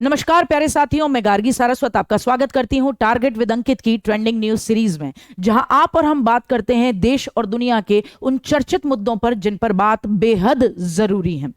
नमस्कार प्यारे साथियों, मैं गार्गी सारस्वत आपका स्वागत करती हूं टारगेट विद अंकित की ट्रेंडिंग न्यूज सीरीज में, जहां आप और हम बात करते हैं देश और दुनिया के उन चर्चित मुद्दों पर जिन पर बात बेहद जरूरी है।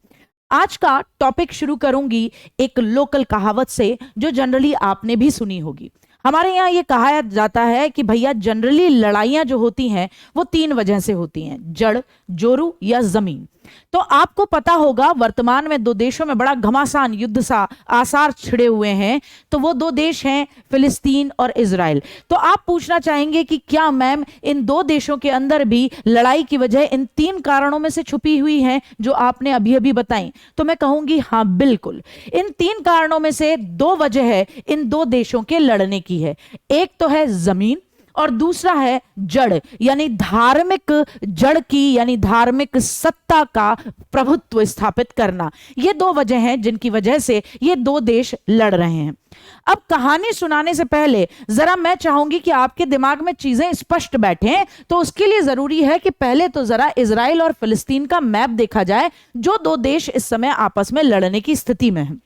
आज का टॉपिक शुरू करूंगी एक लोकल कहावत से जो जनरली आपने भी सुनी होगी। हमारे यहाँ ये कहा जाता है कि भैया जनरली लड़ाइयां जो होती हैं वो तीन वजह से होती हैं, जड़, जोरू या जमीन। तो आपको पता होगा वर्तमान में दो देशों में बड़ा घमासान युद्ध सा आसार छिड़े हुए हैं। तो वो दो देश हैं फिलिस्तीन और इजराइल। तो आप पूछना चाहेंगे कि क्या मैम इन दो देशों के अंदर भी लड़ाई की वजह इन तीन कारणों में से छुपी हुई है जो आपने अभी अभी बताई? तो मैं कहूंगी हाँ बिल्कुल। इन तीन कारणों में से दो वजह है इन दो देशों के लड़ने की है। एक तो है जमीन और दूसरा है जड़, यानी धार्मिक जड़ की, यानी धार्मिक सत्ता का प्रभुत्व स्थापित करना। ये दो वजह हैं जिनकी वजह से ये दो देश लड़ रहे हैं। अब कहानी सुनाने से पहले जरा मैं चाहूंगी कि आपके दिमाग में चीजें स्पष्ट बैठें, तो उसके लिए जरूरी है कि पहले तो जरा इजराइल और फिलिस्तीन का मैप देखा जाए, जो दो देश इस समय आपस में लड़ने की स्थिति में हैं।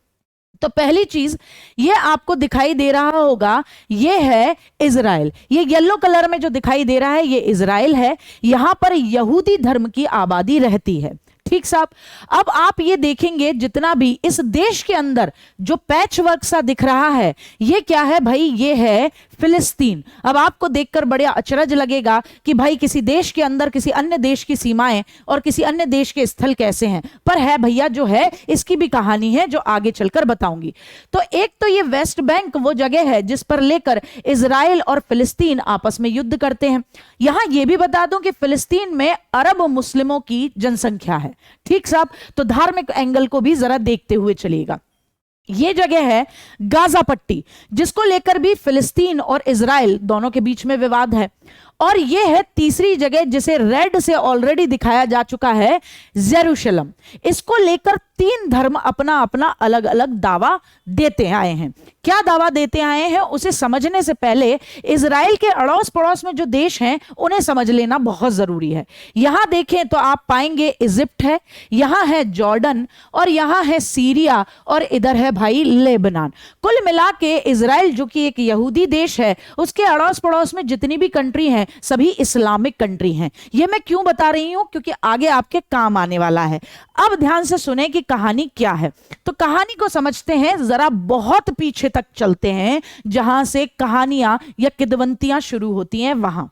तो पहली चीज ये आपको दिखाई दे रहा होगा, ये है इजराइल। ये येलो कलर में जो दिखाई दे रहा है ये इजराइल है। यहां पर यहूदी धर्म की आबादी रहती है। ठीक साहब। अब आप ये देखेंगे जितना भी इस देश के अंदर जो पैच वर्क सा दिख रहा है ये क्या है भाई? ये है फिलिस्तीन। अब आपको देखकर बड़ा अचरज लगेगा कि भाई किसी देश के अंदर किसी अन्य देश की सीमाएं और किसी अन्य देश के स्थल कैसे हैं, पर है भैया जो है इसकी भी कहानी है जो आगे चलकर बताऊंगी। तो एक तो ये वेस्ट बैंक वो जगह है जिस पर लेकर इजराइल और फिलिस्तीन आपस में युद्ध करते हैं। यहां यह भी बता दूं कि फिलिस्तीन में अरब मुस्लिमों की जनसंख्या है। ठीक साहब। तो धार्मिक एंगल को भी जरा देखते हुए चलिएगा। यह जगह है गाजा पट्टी, जिसको लेकर भी फिलिस्तीन और इजराइल दोनों के बीच में विवाद है। और यह है तीसरी जगह जिसे रेड से ऑलरेडी दिखाया जा चुका है, जेरूशलम। इसको लेकर तीन धर्म अपना अपना अलग अलग दावा देते आए हैं। क्या दावा देते आए हैं उसे समझने से पहले इजराइल के अड़ोस पड़ोस में जो देश हैं उन्हें समझ लेना बहुत जरूरी है। यहां देखें तो आप पाएंगे इजिप्ट है, यहां है जॉर्डन और यहां है सीरिया और इधर है भाई लेबनान। कुल मिला के इजराइल जो कि एक यहूदी देश है उसके अड़ोस पड़ोस में जितनी भी कंट्री हैं सभी इस्लामिक कंट्री हैं। यह मैं क्यों बता रही हूं? क्योंकि आगे आपके काम आने वाला है। अब ध्यान से सुने कि कहानी क्या है। तो कहानी को समझते हैं, जरा बहुत पीछे तक चलते हैं जहां से कहानियां या किदवंतियां शुरू होती हैं। वहां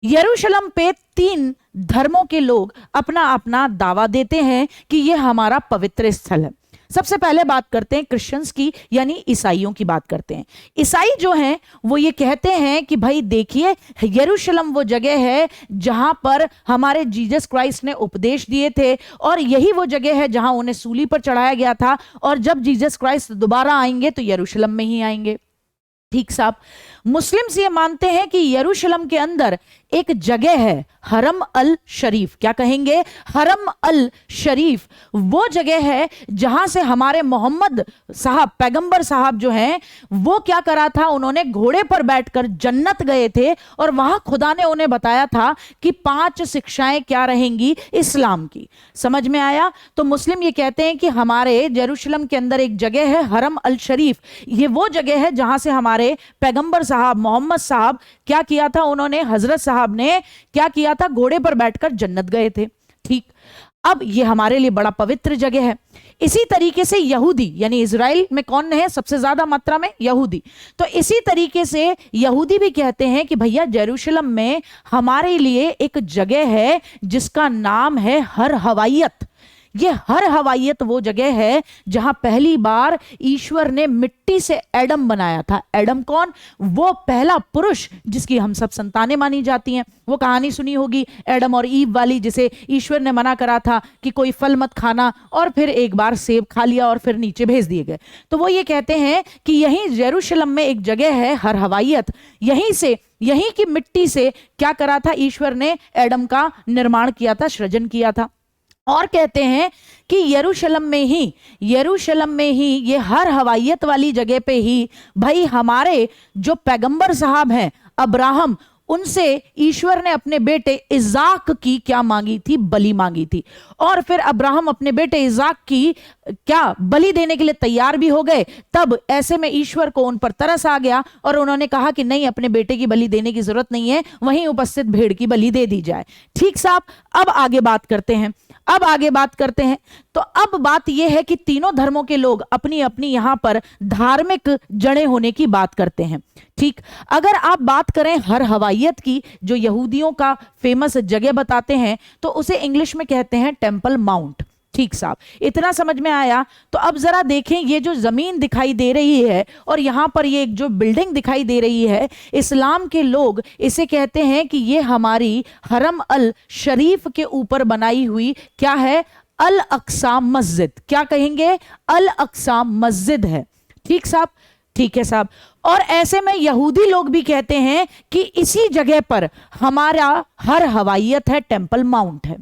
यरूशलेम पे तीन धर्मों के लोग अपना अपना दावा देते हैं कि यह हमारा पवित्र स्थल है। सबसे पहले बात करते हैं क्रिश्चियंस की, यानी ईसाइयों की बात करते हैं। ईसाई जो हैं वो ये कहते हैं कि भाई देखिए यरूशलेम वो जगह है जहां पर हमारे जीसस क्राइस्ट ने उपदेश दिए थे और यही वो जगह है जहां उन्हें सूली पर चढ़ाया गया था, और जब जीसस क्राइस्ट दोबारा आएंगे तो यरूशलेम में ही आएंगे। ठीक साहब। मुस्लिम्स ये मानते हैं कि यरूशलेम के अंदर एक जगह है हरम अल शरीफ। क्या कहेंगे? हरम अल शरीफ वो जगह है जहां से हमारे मोहम्मद साहब, पैगंबर साहब जो हैं वो क्या करा था, उन्होंने घोड़े पर बैठकर जन्नत गए थे और वहां खुदा ने उन्हें बताया था कि 5 शिक्षाएं क्या रहेंगी इस्लाम की। समझ में आया? तो मुस्लिम ये कहते हैं कि हमारे यरूशलेम के अंदर एक जगह है हरम अल शरीफ। ये वो जगह है जहां से हमारे पैगंबर साहब मोहम्मद साहब क्या किया था, उन्होंने, हजरत साहब ने क्या किया था, घोड़े पर बैठकर जन्नत गए थे। ठीक। अब ये हमारे लिए बड़ा पवित्र जगह है। इसी तरीके से यहूदी, यानी इजराइल में कौन है सबसे ज्यादा मात्रा में? यहूदी। तो इसी तरीके से यहूदी भी कहते हैं कि भैया यरूशलेम में हमारे लिए एक जगह है जिसका नाम है हर हवाइयत। ये हर हवाइयत वो जगह है जहां पहली बार ईश्वर ने मिट्टी से एडम बनाया था। एडम कौन? वो पहला पुरुष जिसकी हम सब संतानें मानी जाती हैं। वो कहानी सुनी होगी एडम और ईव वाली, जिसे ईश्वर ने मना करा था कि कोई फल मत खाना, और फिर एक बार सेब खा लिया और फिर नीचे भेज दिए गए। तो वो ये कहते हैं कि यहीं यरूशलेम में एक जगह है हर हवाइयत, यहीं से, यहीं की मिट्टी से क्या करा था ईश्वर ने? एडम का निर्माण किया था, सृजन किया था। और कहते हैं कि यरूशलेम में ही ये हर हवाइयत वाली जगह पे ही भाई हमारे जो पैगंबर साहब हैं अब्राहम, उनसे ईश्वर ने अपने बेटे इजाक की क्या मांगी थी? बलि मांगी थी। और फिर अब्राहम अपने बेटे इजाक की क्या बलि देने के लिए तैयार भी हो गए। तब ऐसे में ईश्वर को उन पर तरस आ गया और उन्होंने कहा कि नहीं, अपने बेटे की बलि देने की जरूरत नहीं है, वहीं उपस्थित भेड़ की बलि दे दी जाए। ठीक साहब, अब आगे बात करते हैं। तो अब बात यह है कि तीनों धर्मों के लोग अपनी अपनी यहां पर धार्मिक जड़ें होने की बात करते हैं। ठीक, अगर आप बात करें हर हवाइयत की, जो यहूदियों का फेमस जगह बताते हैं, तो उसे इंग्लिश में कहते हैं टेम्पल माउंट। ठीक साहब, इतना समझ में आया? तो अब जरा देखें, ये जो जमीन दिखाई दे रही है और यहां पर ये जो बिल्डिंग दिखाई दे रही है, इस्लाम के लोग इसे कहते हैं कि ये हमारी हरम अल शरीफ के ऊपर बनाई हुई क्या है? अल अक्सा मस्जिद। क्या कहेंगे? अल अक्सा मस्जिद है। ठीक साहब, ठीक है साहब। और ऐसे में यहूदी लोग भी कहते हैं कि इसी जगह पर हमारा हर हवाइयत है, टेम्पल माउंट है।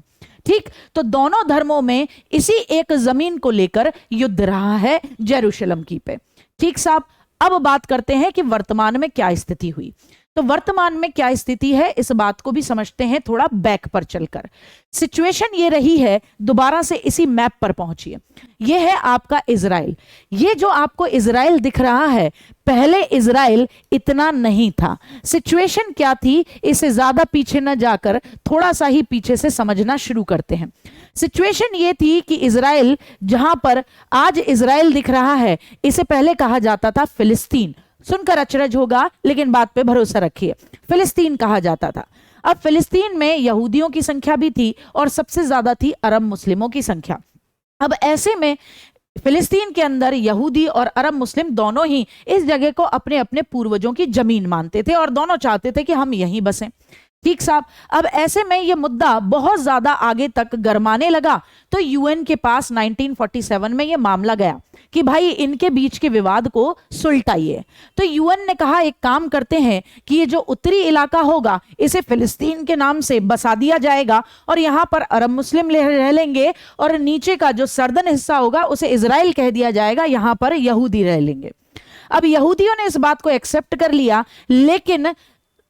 ठीक, तो दोनों धर्मों में इसी एक जमीन को लेकर युद्ध रहा है जेरूशलम की पे। ठीक साहब, अब बात करते हैं कि वर्तमान में क्या स्थिति हुई। तो वर्तमान में क्या स्थिति है, इस बात को भी समझते हैं थोड़ा बैक पर चलकर। सिचुएशन ये रही है, दोबारा से इसी मैप पर पहुंचिए। ये है आपका इजराइल। ये जो आपको इजराइल दिख रहा है, पहले इजराइल इतना नहीं था। सिचुएशन क्या थी, इसे ज्यादा पीछे न जाकर थोड़ा सा ही पीछे से समझना शुरू करते हैं। सिचुएशन ये थी कि इजराइल, जहां पर आज इजराइल दिख रहा है, इसे पहले कहा जाता था फिलिस्तीन। सुनकर अचरज होगा, लेकिन बात पे भरोसा रखिए, फिलिस्तीन कहा जाता था। अब फिलिस्तीन में यहूदियों की संख्या भी थी और सबसे ज्यादा थी अरब मुस्लिमों की संख्या। अब ऐसे में फिलिस्तीन के अंदर यहूदी और अरब मुस्लिम दोनों ही इस जगह को अपने अपने पूर्वजों की जमीन मानते थे और दोनों चाहते थे कि हम यहीं बसें। ठीक साहब, अब ऐसे में यह मुद्दा बहुत ज्यादा आगे तक गरमाने लगा, तो यूएन के पास 1947 में यह मामला गया कि भाई इनके बीच के विवाद को सुलटाइए। तो यूएन ने कहा एक काम करते हैं कि ये जो उत्तरी इलाका होगा इसे फिलिस्तीन के नाम से बसा दिया जाएगा और यहां पर अरब मुस्लिम रह लेंगे, और नीचे का जो सर्दन हिस्सा होगा उसे इजराइल कह दिया जाएगा, यहां पर यहूदी रह लेंगे। अब यहूदियों ने इस बात को एक्सेप्ट कर लिया, लेकिन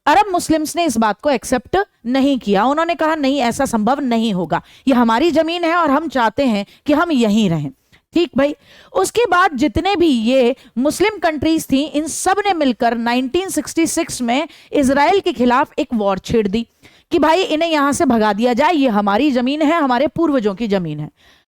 अरब मुस्लिम्स ने इस बात को एक्सेप्ट नहीं किया। उन्होंने कहा नहीं, ऐसा संभव नहीं होगा, ये हमारी जमीन है और हम चाहते हैं कि हम यहीं रहें। ठीक भाई, उसके बाद जितने भी ये मुस्लिम कंट्रीज थी, इन सब ने मिलकर 1966 में इजराइल के खिलाफ एक वॉर छेड़ दी कि भाई इन्हें यहां से भगा दिया जाए, ये हमारी जमीन है, हमारे पूर्वजों की जमीन है।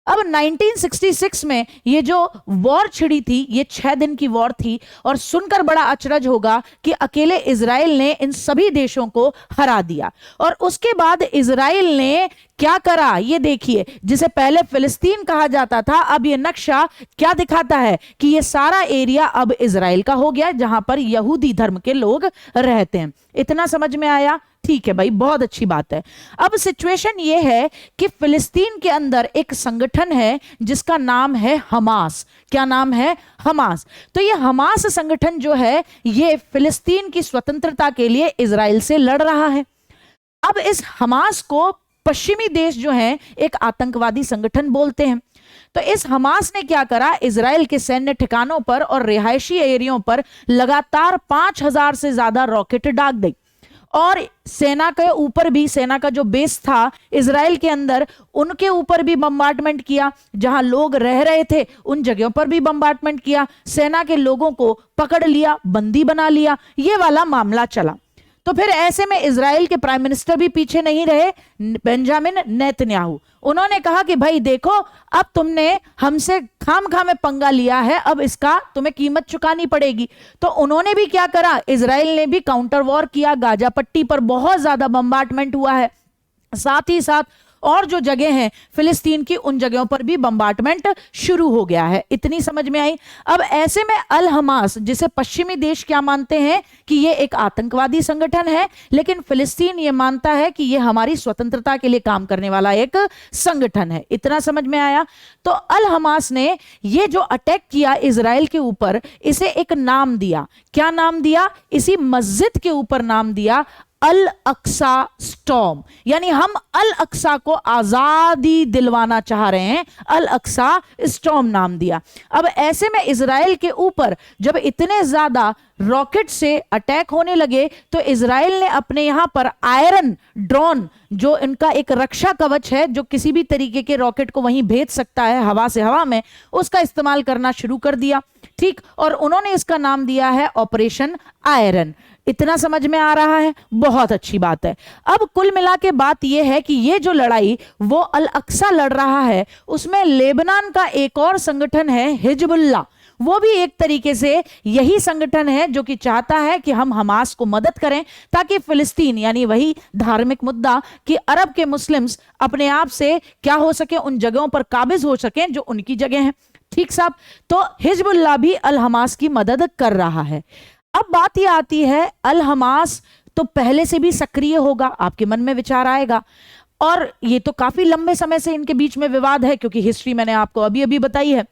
अब 1966 में ये जो वॉर छिड़ी थी, ये 6 दिन की वॉर थी, और सुनकर बड़ा अचरज होगा कि अकेले इजराइल ने इन सभी देशों को हरा दिया। और उसके बाद इजराइल ने क्या करा, ये देखिए, जिसे पहले फिलिस्तीन कहा जाता था, अब ये नक्शा क्या दिखाता है कि ये सारा एरिया अब इजराइल का हो गया, जहां पर यहूदी धर्म के लोग रहते हैं। इतना समझ में आया? ठीक है भाई, बहुत अच्छी बात है। अब सिचुएशन ये है कि फिलिस्तीन के अंदर एक संगठन है जिसका नाम है हमास। क्या नाम है? हमास। तो ये हमास संगठन जो है, ये फिलिस्तीन की स्वतंत्रता के लिए इजराइल से लड़ रहा है। अब इस हमास को पश्चिमी देश जो है एक आतंकवादी संगठन बोलते हैं। तो इस हमास ने क्या करा, इजराइल के सैन्य ठिकानों पर और रिहायशी एरियो पर लगातार 5000 से ज्यादा रॉकेट दाग दी, और सेना के ऊपर भी, सेना का जो बेस था इजराइल के अंदर, उनके ऊपर भी बम्बार्टमेंट किया। जहां लोग रह रहे थे उन जगहों पर भी बम्बार्टमेंट किया, सेना के लोगों को पकड़ लिया, बंदी बना लिया, ये वाला मामला चला। तो फिर ऐसे में इजराइल के प्राइम मिनिस्टर भी पीछे नहीं रहे, बेंजामिन नेतन्याहू। उन्होंने कहा कि भाई देखो, अब तुमने हमसे खामखा में पंगा लिया है, अब इसका तुम्हें कीमत चुकानी पड़ेगी। तो उन्होंने भी क्या करा, इजराइल ने भी काउंटर वॉर किया, गाजा पट्टी पर बहुत ज्यादा बम्बार्टमेंट हुआ है, साथ ही साथ और जो जगह हैं फिलिस्तीन की, उन जगहों पर भी बम्बार्टमेंट शुरू हो गया है। इतनी समझ में आई? अब ऐसे में अल हमास, जिसे पश्चिमी देश क्या मानते हैं कि ये एक आतंकवादी संगठन है, लेकिन फिलिस्तीन ये मानता है कि ये हमारी स्वतंत्रता के लिए काम करने वाला एक संगठन है। इतना समझ में आया? तो अल हमास ने ये जो अटैक किया इजराइल के ऊपर, इसे एक नाम दिया। क्या नाम दिया? इसी मस्जिद के ऊपर नाम दिया अल अक्सा स्टॉर्म, यानी हम अल अक्सा को आजादी दिलवाना चाह रहे हैं, अल अक्सा स्टॉर्म नाम दिया। अब ऐसे में इजराइल के ऊपर जब इतने ज्यादा रॉकेट से अटैक होने लगे तो इजराइल ने अपने यहां पर आयरन ड्रोन, जो इनका एक रक्षा कवच है जो किसी भी तरीके के रॉकेट को वहीं भेज सकता है हवा से हवा में, उसका इस्तेमाल करना शुरू कर दिया। ठीक, और उन्होंने इसका नाम दिया है ऑपरेशन आयरन। इतना समझ में आ रहा है? बहुत अच्छी बात है। अब कुल मिला के बात यह है कि ये जो लड़ाई वो अल अक्सा लड़ रहा है, उसमें लेबनान का एक और संगठन है हिजबुल्लाह, वो भी एक तरीके से यही संगठन है जो कि चाहता है कि हम हमास को मदद करें ताकि फिलिस्तीन, यानी वही धार्मिक मुद्दा कि अरब के मुस्लिम्स अपने आप से क्या हो सके, उन जगहों पर काबिज हो सकें जो उनकी जगह हैं। ठीक साहब, तो हिजबुल्लाह भी अल हमास की मदद कर रहा है। अब बात यह आती है, अल हमास तो पहले से भी सक्रिय होगा, आपके मन में विचार आएगा, और ये तो काफी लंबे समय से इनके बीच में विवाद है क्योंकि हिस्ट्री मैंने आपको अभी अभी बताई है।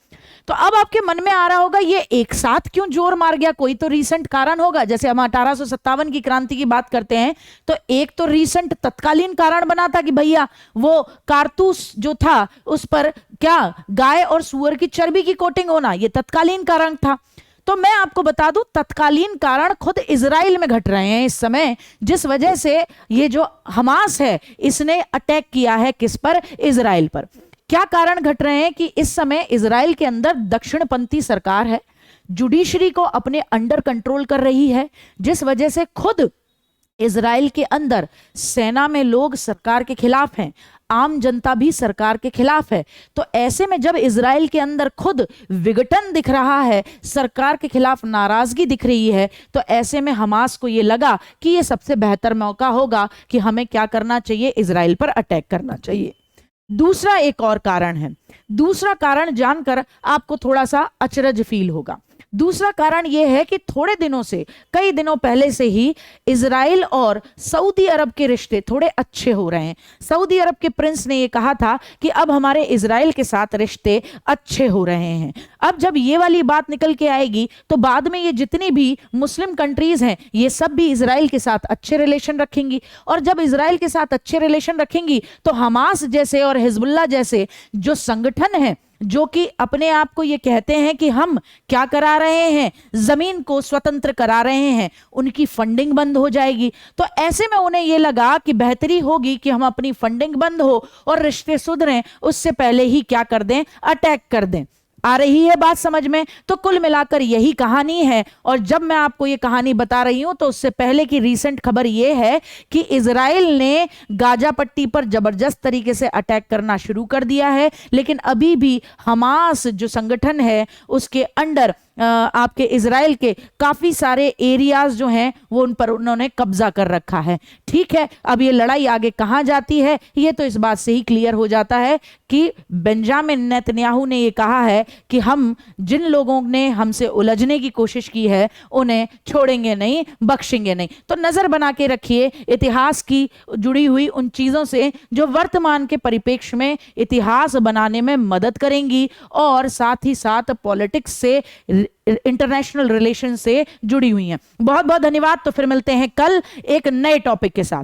तो अब आपके मन में आ रहा होगा ये एक साथ क्यों जोर मार गया, कोई तो रीसेंट कारण होगा। जैसे हम 1857 की क्रांति की बात करते हैं तो एक तो रीसेंट तत्कालीन कारण बना था कि भैया वो कारतूस जो था उस पर क्या गाय और सुअर की चर्बी की कोटिंग होना, ये तत्कालीन कारण था। तो मैं आपको बता दूं तत्कालीन कारण खुद इजराइल में घट रहे हैं इस समय, जिस वजह से ये जो हमास है इसने अटैक किया है किस पर, इजराइल पर। क्या कारण घट रहे हैं कि इस समय इजराइल के अंदर दक्षिणपंथी सरकार है, जुडिशरी को अपने अंडर कंट्रोल कर रही है, जिस वजह से खुद इजराइल के अंदर सेना में लोग सरकार के खिलाफ हैं, आम जनता भी सरकार के खिलाफ है। तो ऐसे में जब इजराइल के अंदर खुद विघटन दिख रहा है, सरकार के खिलाफ नाराजगी दिख रही है, तो ऐसे में हमास को यह लगा कि यह सबसे बेहतर मौका होगा कि हमें क्या करना चाहिए, इजराइल पर अटैक करना चाहिए। दूसरा एक और कारण है, दूसरा कारण जानकर आपको थोड़ा सा अचरज फील होगा। दूसरा कारण यह है कि थोड़े दिनों से, कई दिनों पहले से ही इजराइल और सऊदी अरब के रिश्ते थोड़े अच्छे हो रहे हैं। सऊदी अरब के प्रिंस ने यह कहा था कि अब हमारे इजराइल के साथ रिश्ते अच्छे हो रहे हैं। अब जब ये वाली बात निकल के आएगी तो बाद में ये जितनी भी मुस्लिम कंट्रीज हैं ये सब भी इजराइल के साथ अच्छे रिलेशन रखेंगी, और जब इजराइल के साथ अच्छे रिलेशन रखेंगी तो हमास जैसे और हिजबुल्लाह जैसे जो संगठन है, जो कि अपने आप को ये कहते हैं कि हम क्या करा रहे हैं, जमीन को स्वतंत्र करा रहे हैं, उनकी फंडिंग बंद हो जाएगी। तो ऐसे में उन्हें यह लगा कि बेहतरी होगी कि हम अपनी फंडिंग बंद हो और रिश्ते सुधरें, उससे पहले ही क्या कर दें, अटैक कर दें। आ रही है बात समझ में? तो कुल मिलाकर यही कहानी है। और जब मैं आपको ये कहानी बता रही हूं तो उससे पहले की रीसेंट खबर यह है कि इजराइल ने गाजा पट्टी पर जबरदस्त तरीके से अटैक करना शुरू कर दिया है, लेकिन अभी भी हमास जो संगठन है उसके अंडर आपके इजराइल के काफी सारे एरियाज जो हैं वो उन पर उन्होंने कब्जा कर रखा है। ठीक है, अब ये लड़ाई आगे कहां जाती है ये तो इस बात से ही क्लियर हो जाता है कि बेंजामिन नेतन्याहू ने ये कहा है कि हम जिन लोगों ने हमसे उलझने की कोशिश की है उन्हें छोड़ेंगे नहीं, बख्शेंगे नहीं। तो नजर बना के रखिए इतिहास की जुड़ी हुई उन चीजों से जो वर्तमान के परिप्रेक्ष्य में इतिहास बनाने में मदद करेंगी और साथ ही साथ पॉलिटिक्स से, इंटरनेशनल रिलेशन से जुड़ी हुई हैं। बहुत बहुत धन्यवाद। तो फिर मिलते हैं कल एक नए टॉपिक के साथ।